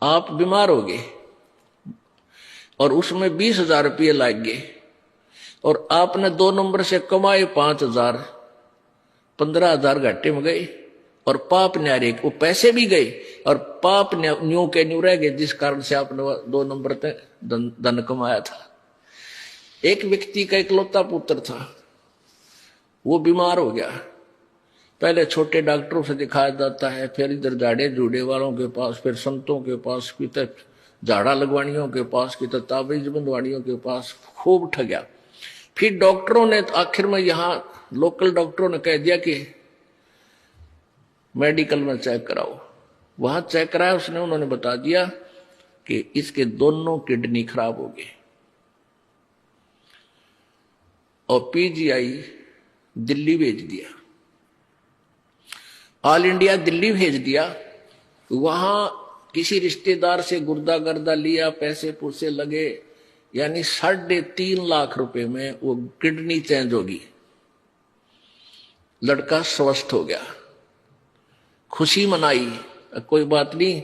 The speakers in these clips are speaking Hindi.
आप बीमार हो गए और उसमें 20,000 रुपये लग गए और आपने 2 नंबर से कमाए 5,000, 15,000 घाटे में गए और पाप न्यारे वो पैसे भी गए और पाप न्यू के न्यू रह गए, जिस कारण से आपने 2 नंबर तक धन कमाया था। एक व्यक्ति का इकलौता पुत्र था, वो बीमार हो गया। पहले छोटे डॉक्टरों से दिखाया जाता है, फिर इधर झाड़े जूड़े वालों के पास, फिर संतों के पास, फिर झाड़ा लगवानियों के पास, फिर ताबीज बंधवानियों के पास खूब ठगया। फिर डॉक्टरों ने आखिर में यहाँ लोकल डॉक्टरों ने कह दिया कि मेडिकल में चेक कराओ। वहां चेक कराया उसने, उन्होंने बता दिया कि इसके दोनों किडनी खराब हो गए और पीजीआई दिल्ली भेज दिया, ऑल इंडिया दिल्ली भेज दिया। वहां किसी रिश्तेदार से गुर्दा गर्दा लिया, पैसे पूसे लगे, यानी 3.5 लाख रुपए में वो किडनी चेंज होगी। लड़का स्वस्थ हो गया, खुशी मनाई, कोई बात नहीं।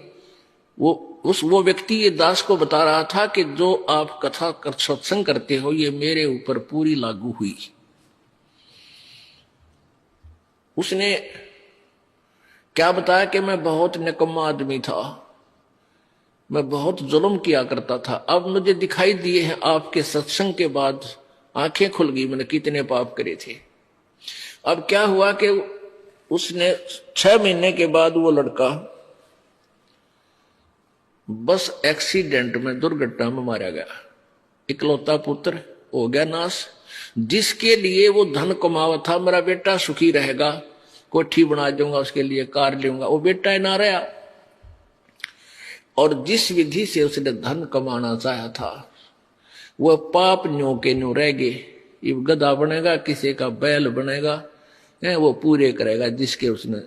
वो व्यक्ति ये दास को बता रहा था कि जो आप कथा कर सत्संग करते हो ये मेरे ऊपर पूरी लागू हुई। उसने क्या बताया कि मैं बहुत निकम्मा आदमी था, मैं बहुत जुल्म किया करता था, अब मुझे दिखाई दिए हैं आपके सत्संग के बाद आंखें खुल गई, मैंने कितने पाप करे थे। अब क्या हुआ कि उसने 6 महीने के बाद वो लड़का बस एक्सीडेंट में, दुर्घटना में मारा गया। इकलौता पुत्र हो गया नाश, जिसके लिए वो धन कमावा था, मेरा बेटा सुखी रहेगा, कोठी बना दूंगा, उसके लिए कार लूंगा, वो बेटा ही ना रहा। और जिस विधि से उसने धन कमाना चाहा था वह पाप न्यू के न्यू रह गए। ये गधा बनेगा, किसी का बैल बनेगा, वो पूरे करेगा जिसके उसने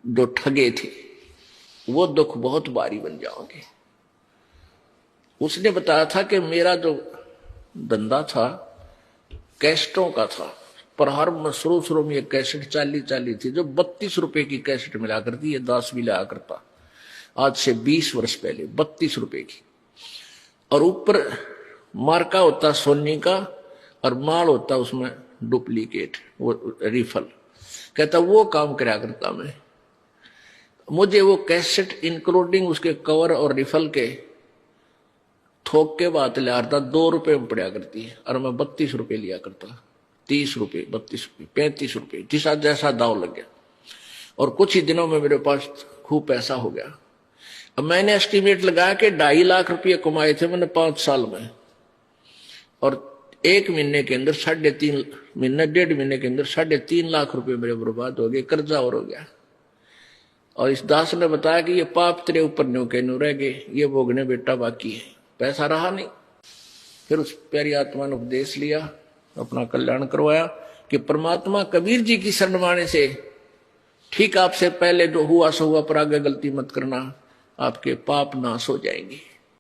जो ठगे थे, वो दुख बहुत भारी बन जाओगे। उसने बताया था कि मेरा जो धंधा था कैसेटों का था, पर हर में शुरू में ये कैसेट 40 थी, जो 32 रुपए की कैसेट मिला करती, ये 10 भी लाया करता, आज से 20 वर्ष पहले 32 रुपए की। और ऊपर मार्का होता सोनी का और माल होता उसमें डुप्लीकेट, वो रिफल। कहता वो काम करा करता मैं, मुझे वो कैसेट इंक्लूडिंग उसके कवर और रिफल के थोक के बात ले आता 2 रुपए में पड़ा करती है, और मैं 32 रुपए लिया करता, 30 रुपए, 32 रुपए, 35 रुपए, जिसा जैसा दाव लग गया। और कुछ ही दिनों में मेरे पास खूब पैसा हो गया। अब मैंने एस्टिमेट लगाया कि 2.5 लाख रुपये कमाए थे मैंने 5 साल में, और 1 महीने के अंदर 3.5 महीने, 1.5 महीने के अंदर 3.5 लाख रुपए मेरे बर्बाद हो गए, कर्जा और हो गया। और इस दास ने बताया कि ये पाप तेरे ऊपर न्यू के न्यू रह गए, ये भोगने बेटा बाकी है, पैसा रहा नहीं। फिर उस प्यारी आत्मा ने उपदेश लिया, अपना कल्याण करवाया कि परमात्मा कबीर जी की शरण माने से ठीक आपसे पहले जो हुआ सो हुआ, पर आगे गलती मत करना, आपके पाप नाश हो जाएंगे।